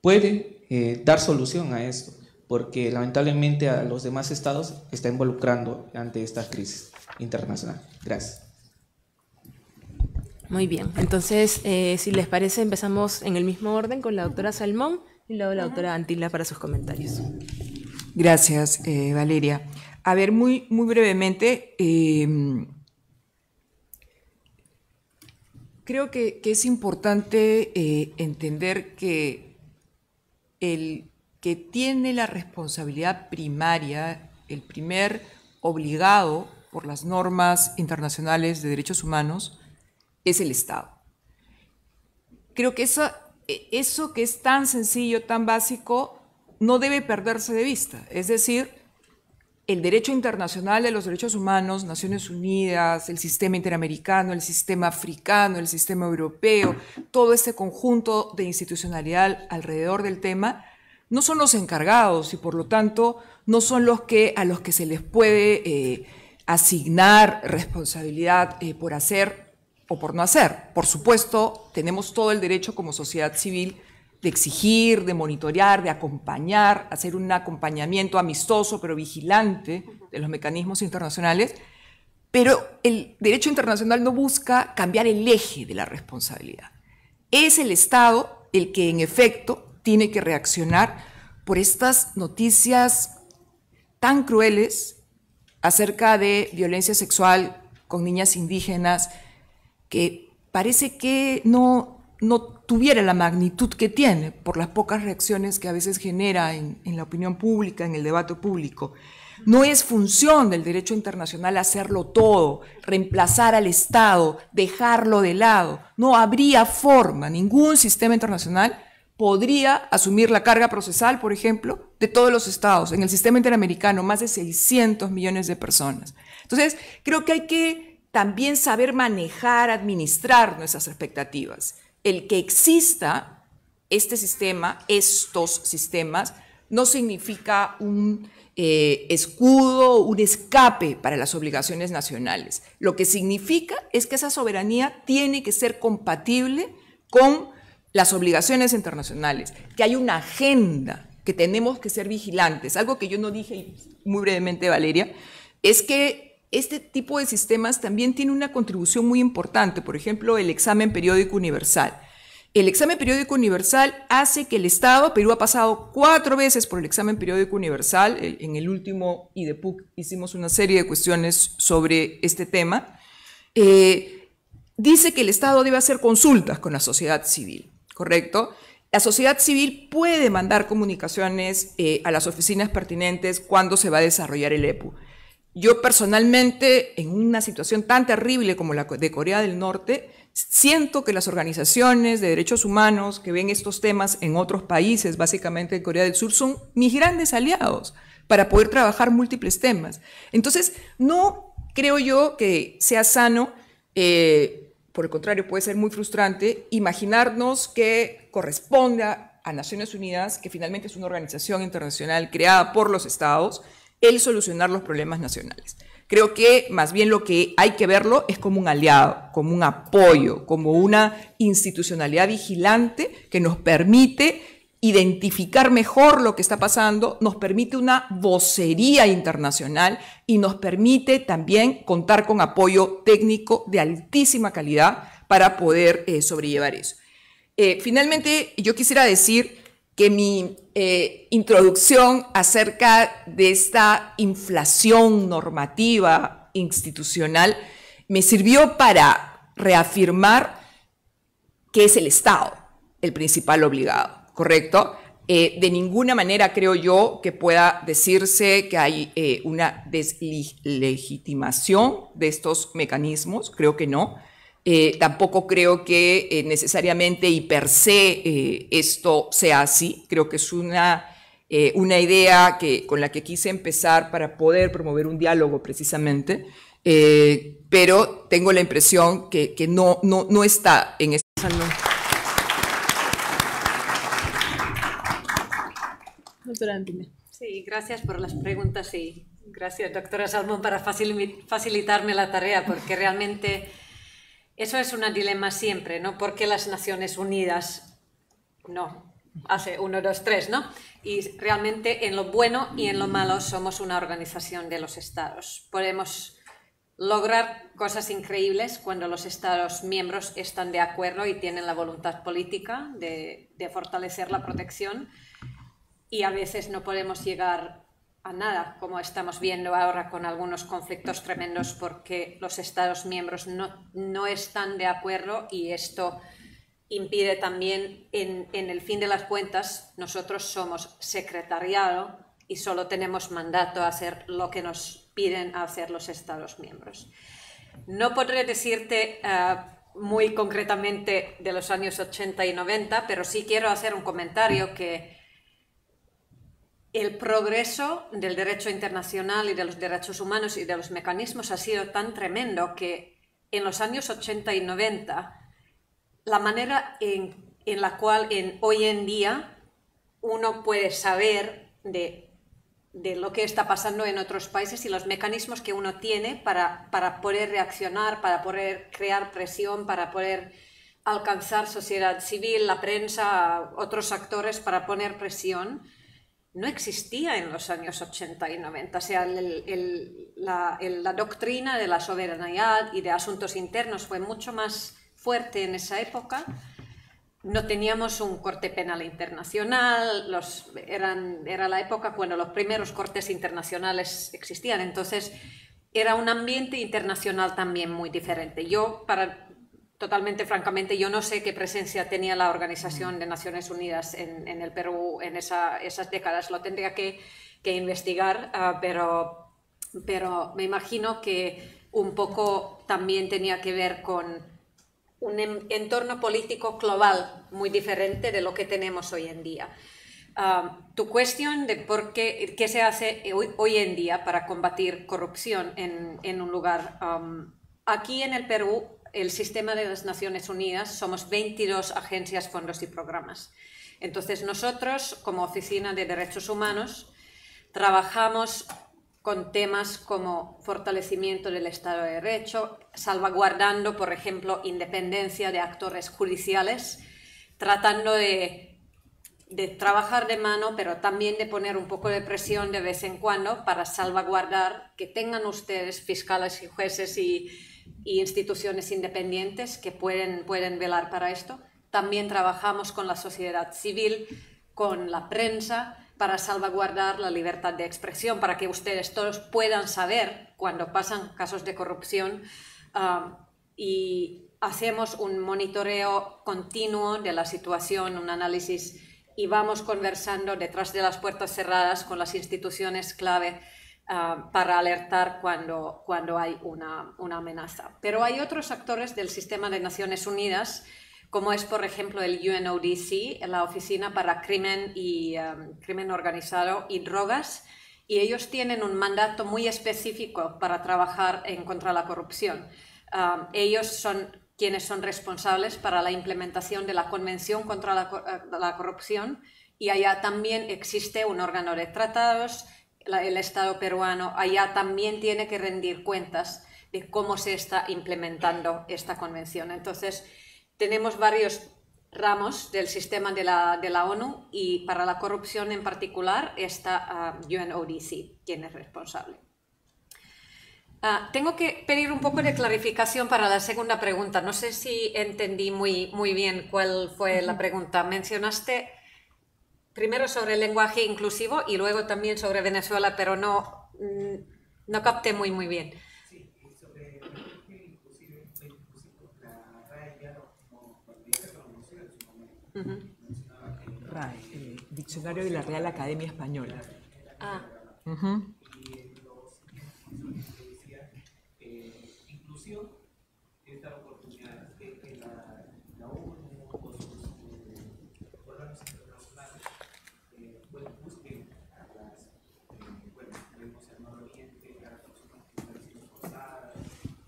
puede dar solución a esto? Porque lamentablemente a los demás estados está involucrando ante esta crisis internacional. Gracias. Muy bien, entonces, si les parece, empezamos en el mismo orden con la doctora Salmón y luego la doctora Antila para sus comentarios. Gracias, Valeria. A ver, muy brevemente, creo que es importante entender que el que tiene la responsabilidad primaria, el primer obligado por las normas internacionales de derechos humanos, es el Estado. Creo que eso que es tan sencillo, tan básico, no debe perderse de vista. Es decir, el derecho internacional de los derechos humanos, Naciones Unidas, el sistema interamericano, el sistema africano, el sistema europeo, todo este conjunto de institucionalidad alrededor del tema, no son los encargados y por lo tanto no son a los que se les puede asignar responsabilidad por hacer o por no hacer. Por supuesto, tenemos todo el derecho como sociedad civil de exigir, de monitorear, de acompañar, hacer un acompañamiento amistoso pero vigilante de los mecanismos internacionales, pero el derecho internacional no busca cambiar el eje de la responsabilidad. Es el Estado el que en efecto tiene que reaccionar por estas noticias tan crueles acerca de violencia sexual con niñas indígenas, que parece que no tuviera la magnitud que tiene por las pocas reacciones que a veces genera en la opinión pública, en el debate público. No es función del derecho internacional hacerlo todo, reemplazar al Estado, dejarlo de lado. No habría forma, ningún sistema internacional podría asumir la carga procesal, por ejemplo, de todos los estados. En el sistema interamericano, más de 600 millones de personas. Entonces, creo que hay que también saber manejar, administrar nuestras expectativas. el que exista este sistema, estos sistemas, no significa un escudo, un escape para las obligaciones nacionales. Lo que significa es que esa soberanía tiene que ser compatible con las obligaciones internacionales, que hay una agenda, que tenemos que ser vigilantes. Algo que yo no dije muy brevemente, Valeria, es que este tipo de sistemas también tiene una contribución muy importante. Por ejemplo, el examen periódico universal. El examen periódico universal hace que el Estado, Perú ha pasado 4 veces por el examen periódico universal, en el último IDEPUC hicimos una serie de cuestiones sobre este tema, dice que el Estado debe hacer consultas con la sociedad civil, ¿correcto? La sociedad civil puede mandar comunicaciones a las oficinas pertinentes cuando se va a desarrollar el EPU. Yo personalmente, en una situación tan terrible como la de Corea del Norte, siento que las organizaciones de derechos humanos que ven estos temas en otros países, básicamente en Corea del Sur, son mis grandes aliados para poder trabajar múltiples temas. Entonces, no creo yo que sea sano, por el contrario, puede ser muy frustrante, imaginarnos que corresponda a Naciones Unidas, que finalmente es una organización internacional creada por los estados, el solucionar los problemas nacionales. Creo que más bien lo que hay que verlo es como un aliado, como un apoyo, como una institucionalidad vigilante que nos permite identificar mejor lo que está pasando, nos permite una vocería internacional y nos permite también contar con apoyo técnico de altísima calidad para poder sobrellevar eso. Finalmente, yo quisiera decir que mi introducción acerca de esta inflación normativa institucional me sirvió para reafirmar que es el Estado el principal obligado, ¿correcto? De ninguna manera creo yo que pueda decirse que hay una deslegitimación de estos mecanismos, creo que no. Tampoco creo que necesariamente y per se esto sea así. Creo que es una idea con la que quise empezar para poder promover un diálogo precisamente, pero tengo la impresión que no está en este salón. Doctora Antime. Sí, gracias por las preguntas y gracias, doctora Salmón, para facilitarme la tarea, porque realmente eso es un dilema siempre, ¿no? Porque las Naciones Unidas no hace 1, 2, 3, ¿no? Y realmente en lo bueno y en lo malo somos una organización de los estados. Podemos lograr cosas increíbles cuando los estados miembros están de acuerdo y tienen la voluntad política de fortalecer la protección, y a veces no podemos llegar a nada, como estamos viendo ahora con algunos conflictos tremendos porque los Estados miembros no están de acuerdo, y esto impide también, en el fin de las cuentas, nosotros somos secretariado y solo tenemos mandato a hacer lo que nos piden hacer los Estados miembros. No podré decirte muy concretamente de los años 80 y 90, pero sí quiero hacer un comentario que el progreso del derecho internacional y de los derechos humanos y de los mecanismos ha sido tan tremendo que en los años 80 y 90 la manera en la cual hoy en día uno puede saber de lo que está pasando en otros países y los mecanismos que uno tiene para poder reaccionar, para poder crear presión, para poder alcanzar sociedad civil, la prensa, otros actores para poner presión, no existía en los años 80 y 90. O sea, la doctrina de la soberanía y de asuntos internos fue mucho más fuerte en esa época. No teníamos un corte penal internacional, era la época cuando los primeros cortes internacionales existían, entonces era un ambiente internacional también muy diferente. Totalmente francamente, yo no sé qué presencia tenía la Organización de Naciones Unidas en el Perú en esas décadas, lo tendría que investigar, pero me imagino que un poco también tenía que ver con un entorno político global muy diferente de lo que tenemos hoy en día. Tu cuestión de qué se hace hoy en día para combatir corrupción en un lugar. Aquí en el Perú el sistema de las Naciones Unidas somos 22 agencias, fondos y programas. Entonces nosotros, como Oficina de Derechos Humanos, trabajamos con temas como fortalecimiento del Estado de Derecho, salvaguardando, por ejemplo, independencia de actores judiciales, tratando de trabajar de mano, pero también de poner un poco de presión de vez en cuando para salvaguardar que tengan ustedes fiscales y jueces y instituciones independientes que pueden velar para esto. También trabajamos con la sociedad civil, con la prensa, para salvaguardar la libertad de expresión, para que ustedes todos puedan saber cuando pasan casos de corrupción, y hacemos un monitoreo continuo de la situación, un análisis, y vamos conversando detrás de las puertas cerradas con las instituciones clave para alertar cuando hay una amenaza. Pero hay otros actores del sistema de Naciones Unidas, como es, por ejemplo, el UNODC, la Oficina para Crimen Organizado y Drogas, y ellos tienen un mandato muy específico para trabajar en contra la corrupción. Ellos son quienes son responsables para la implementación de la Convención contra la Corrupción, y allá también existe un órgano de tratados. El Estado peruano allá también tiene que rendir cuentas de cómo se está implementando esta convención. Entonces, tenemos varios ramos del sistema de la ONU, y para la corrupción en particular está UNODC, quien es responsable. Tengo que pedir un poco de clarificación para la segunda pregunta. No sé si entendí muy bien cuál fue la pregunta. Mencionaste primero sobre el lenguaje inclusivo y luego también sobre Venezuela, pero no capté muy bien. Sí, sobre el lenguaje inclusivo, la RAE ya reconoció en su momento. RAE, Diccionario de la Real Academia Española. Inclusión es la oportunidad de que la ONU o sus órganos internacionales busquen a las, vemos al Nuevo Oriente, a las personas que están siendo forzadas,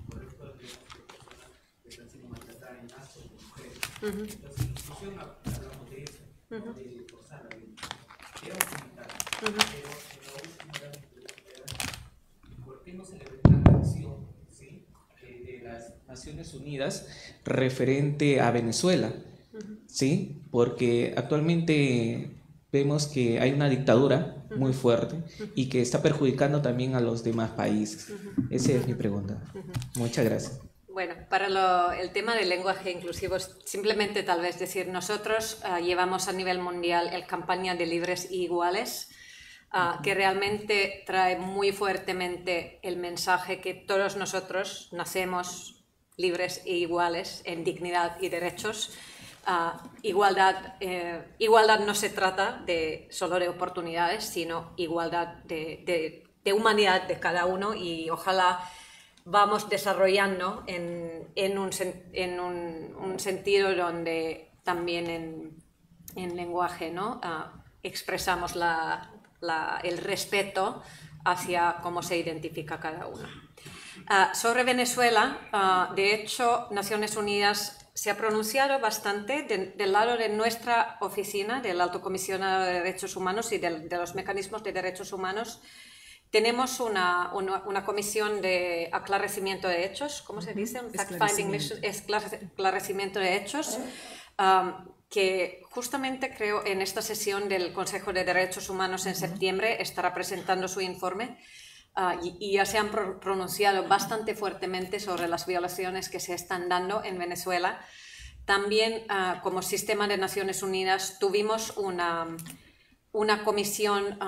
por esto vemos que personas que están siendo maltratadas en actos de mujeres. Entonces, inclusión hablamos de eso, no de forzar la vida. Era fundamental, pero en la última ¿por qué no se le ve tanta acción de las Naciones Unidas referente a Venezuela? ¿Sí? Porque actualmente vemos que hay una dictadura muy fuerte y que está perjudicando también a los demás países. Esa es mi pregunta. Muchas gracias. Bueno, para el tema del lenguaje inclusivo, simplemente tal vez decir, nosotros llevamos a nivel mundial la campaña de libres e iguales, que realmente trae muy fuertemente el mensaje que todos nosotros nacemos libres e iguales en dignidad y derechos. Igualdad no se trata solo de oportunidades, sino igualdad de humanidad de cada uno, y ojalá vamos desarrollando en un sentido donde también en lenguaje, ¿no? Expresamos el respeto hacia cómo se identifica cada uno. Sobre Venezuela, de hecho, Naciones Unidas se ha pronunciado bastante del lado de nuestra oficina, del Alto Comisionado de Derechos Humanos y de los mecanismos de derechos humanos. Tenemos una comisión de aclaramiento de hechos, ¿cómo se dice? Un fact-finding mission, esclarecimiento de hechos, que justamente creo en esta sesión del Consejo de Derechos Humanos en septiembre estará presentando su informe, y ya se han pronunciado bastante fuertemente sobre las violaciones que se están dando en Venezuela. También, como sistema de Naciones Unidas, tuvimos una comisión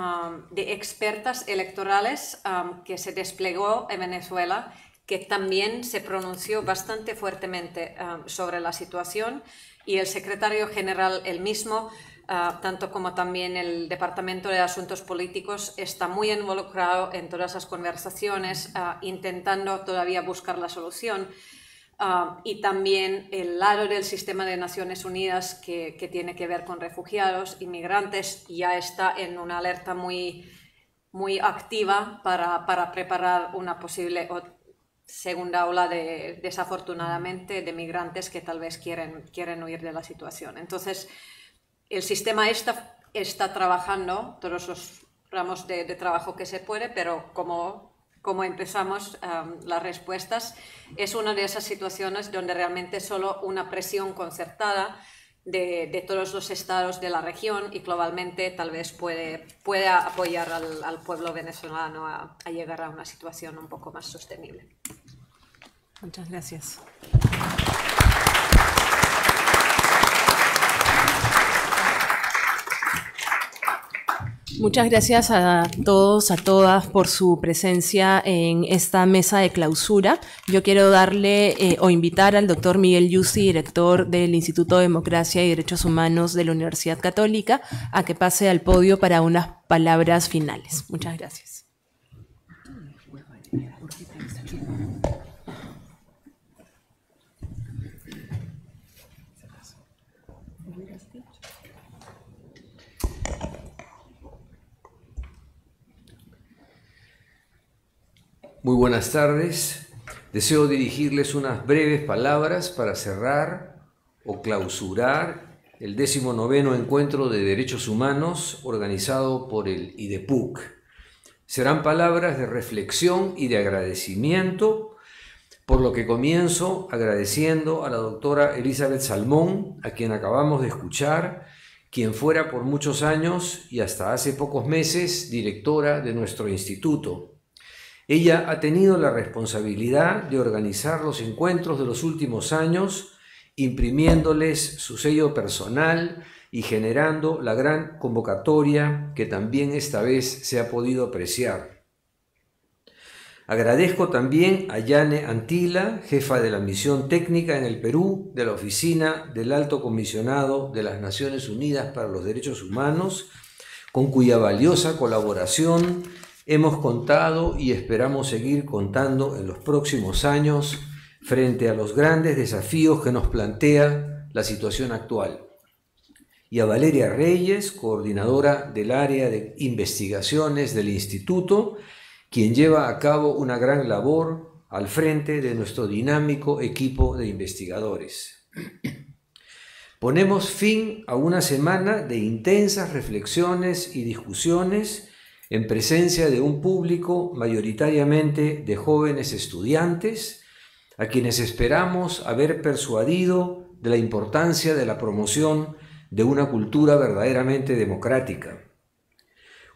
de expertas electorales que se desplegó en Venezuela, que también se pronunció bastante fuertemente sobre la situación, y el secretario general, el mismo, tanto como también el Departamento de Asuntos Políticos, está muy involucrado en todas las conversaciones, intentando todavía buscar la solución. Y también el lado del sistema de Naciones Unidas que tiene que ver con refugiados, inmigrantes, ya está en una alerta muy activa para preparar una posible segunda ola desafortunadamente, de migrantes que tal vez quieren huir de la situación. Entonces, el sistema está trabajando todos los ramos de trabajo que se puede, pero como empezamos las respuestas, es una de esas situaciones donde realmente solo una presión concertada de todos los estados de la región y globalmente tal vez puede apoyar al pueblo venezolano a llegar a una situación un poco más sostenible. Muchas gracias. Muchas gracias a todos, a todas por su presencia en esta mesa de clausura. Yo quiero darle o invitar al doctor Miguel Yusti, director del Instituto de Democracia y Derechos Humanos de la Universidad Católica, a que pase al podio para unas palabras finales. Muchas gracias. Muy buenas tardes. Deseo dirigirles unas breves palabras para cerrar o clausurar el 19º Encuentro de Derechos Humanos organizado por el IDEPUC. Serán palabras de reflexión y de agradecimiento, por lo que comienzo agradeciendo a la doctora Elizabeth Salmón, a quien acabamos de escuchar, quien fuera por muchos años y hasta hace pocos meses directora de nuestro instituto. Ella ha tenido la responsabilidad de organizar los encuentros de los últimos años, imprimiéndoles su sello personal y generando la gran convocatoria que también esta vez se ha podido apreciar. Agradezco también a Yane Antila, jefa de la misión técnica en el Perú de la Oficina del Alto Comisionado de las Naciones Unidas para los Derechos Humanos, con cuya valiosa colaboración hemos contado y esperamos seguir contando en los próximos años frente a los grandes desafíos que nos plantea la situación actual. Y a Valeria Reyes, coordinadora del área de investigaciones del Instituto, quien lleva a cabo una gran labor al frente de nuestro dinámico equipo de investigadores. Ponemos fin a una semana de intensas reflexiones y discusiones en presencia de un público mayoritariamente de jóvenes estudiantes, a quienes esperamos haber persuadido de la importancia de la promoción de una cultura verdaderamente democrática.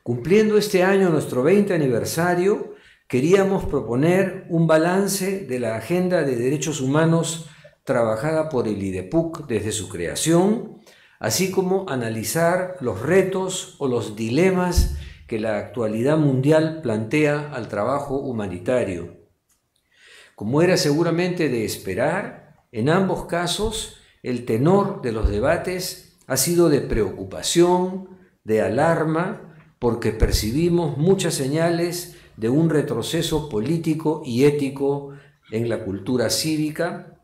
Cumpliendo este año nuestro 20 aniversario, queríamos proponer un balance de la agenda de derechos humanos trabajada por el IDEPUC desde su creación, así como analizar los retos o los dilemas que la actualidad mundial plantea al trabajo humanitario. Como era seguramente de esperar, en ambos casos el tenor de los debates ha sido de preocupación, de alarma, porque percibimos muchas señales de un retroceso político y ético en la cultura cívica,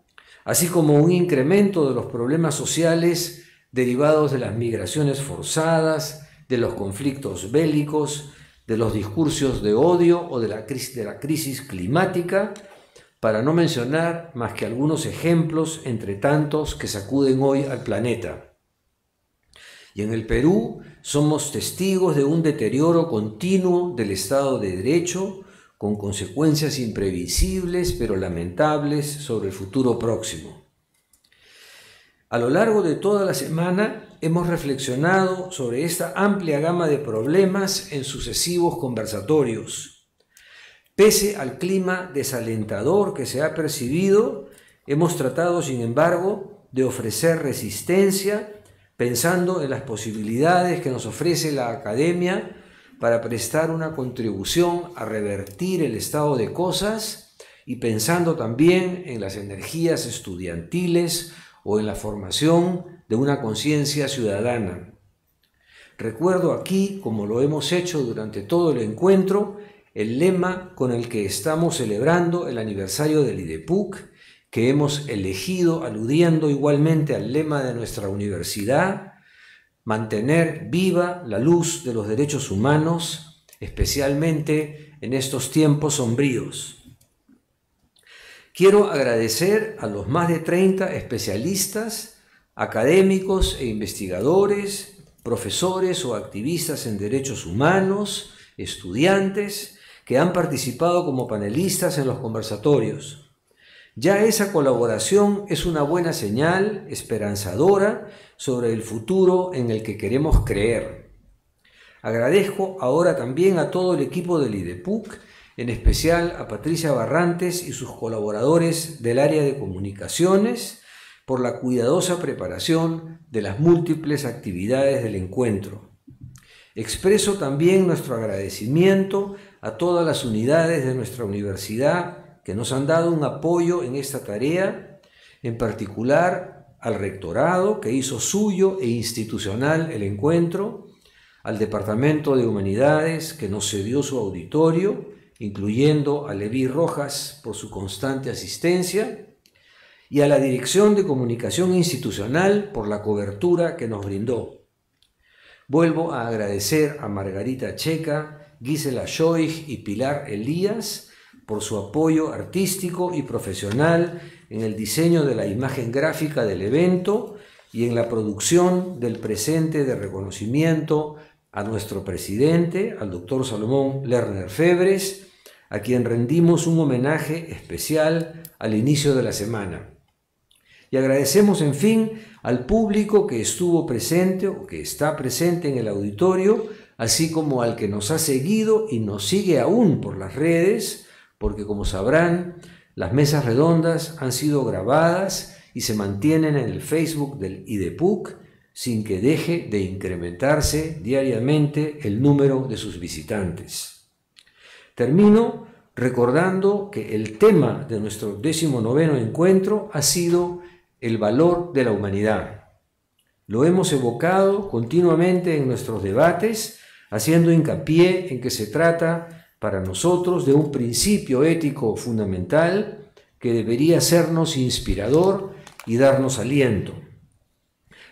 así como un incremento de los problemas sociales derivados de las migraciones forzadas, de los conflictos bélicos, de los discursos de odio o de la crisis climática, para no mencionar más que algunos ejemplos entre tantos que sacuden hoy al planeta. Y en el Perú somos testigos de un deterioro continuo del Estado de Derecho, con consecuencias imprevisibles pero lamentables sobre el futuro próximo. A lo largo de toda la semana hemos reflexionado sobre esta amplia gama de problemas en sucesivos conversatorios. Pese al clima desalentador que se ha percibido, hemos tratado, sin embargo, de ofrecer resistencia, pensando en las posibilidades que nos ofrece la academia para prestar una contribución a revertir el estado de cosas y pensando también en las energías estudiantiles o en la formación de una conciencia ciudadana. Recuerdo aquí, como lo hemos hecho durante todo el encuentro, el lema con el que estamos celebrando el aniversario del IDEPUC, que hemos elegido aludiendo igualmente al lema de nuestra universidad: mantener viva la luz de los derechos humanos, especialmente en estos tiempos sombríos. Quiero agradecer a los más de 30 especialistas, académicos e investigadores, profesores o activistas en derechos humanos, estudiantes, que han participado como panelistas en los conversatorios. Ya esa colaboración es una buena señal esperanzadora sobre el futuro en el que queremos creer. Agradezco ahora también a todo el equipo del IDEPUC, en especial a Patricia Barrantes y sus colaboradores del área de comunicaciones, por la cuidadosa preparación de las múltiples actividades del encuentro. Expreso también nuestro agradecimiento a todas las unidades de nuestra universidad que nos han dado un apoyo en esta tarea, en particular al rectorado que hizo suyo e institucional el encuentro, al Departamento de Humanidades que nos cedió su auditorio, incluyendo a Leví Rojas por su constante asistencia, y a la Dirección de Comunicación Institucional por la cobertura que nos brindó. Vuelvo a agradecer a Margarita Checa, Gisela Schoig y Pilar Elías por su apoyo artístico y profesional en el diseño de la imagen gráfica del evento y en la producción del presente de reconocimiento a nuestro presidente, al doctor Salomón Lerner Febres, a quien rendimos un homenaje especial al inicio de la semana. Y agradecemos, en fin, al público que estuvo presente o que está presente en el auditorio, así como al que nos ha seguido y nos sigue aún por las redes, porque como sabrán, las mesas redondas han sido grabadas y se mantienen en el Facebook del IDEPUC sin que deje de incrementarse diariamente el número de sus visitantes. Termino recordando que el tema de nuestro 19º encuentro ha sido el valor de la humanidad. Lo hemos evocado continuamente en nuestros debates, haciendo hincapié en que se trata para nosotros de un principio ético fundamental que debería sernos inspirador y darnos aliento.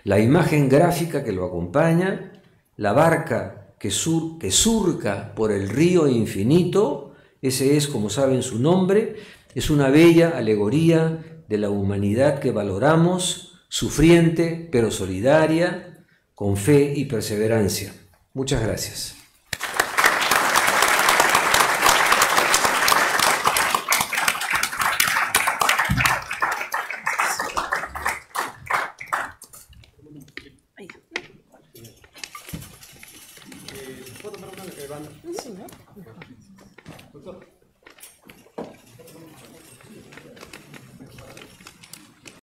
La imagen gráfica que lo acompaña, la barca que surca por el río infinito, ese es, como saben, su nombre, es una bella alegoría de la humanidad que valoramos, sufriente pero solidaria, con fe y perseverancia. Muchas gracias. ¿Puedo tomar una de banda? Sí, ¿no? Doctor.